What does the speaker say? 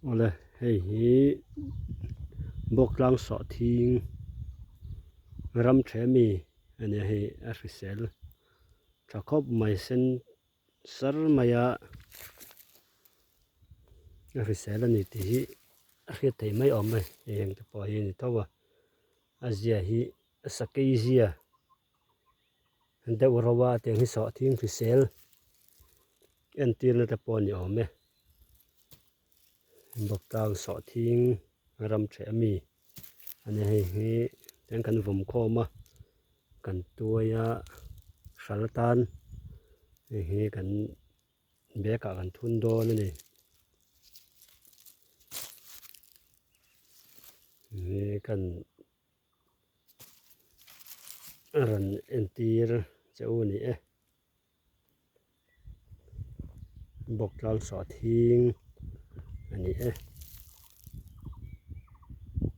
Olha, hei bok lang so thing ram themi ane hei arhisel thakop mai sen sar maya arhisel ani ti hi arhi thei mai om mai eng te po hi ni towa azia hi sakei zia ande urawa te hi so thing arhisel entir na te po ni om me bok tang so thing ram themi ane hei ten kan vom khoma kan tuaya shalatan hei kan beka kan thun do ni hei kan ran entir cheu ni bok tang so thing ani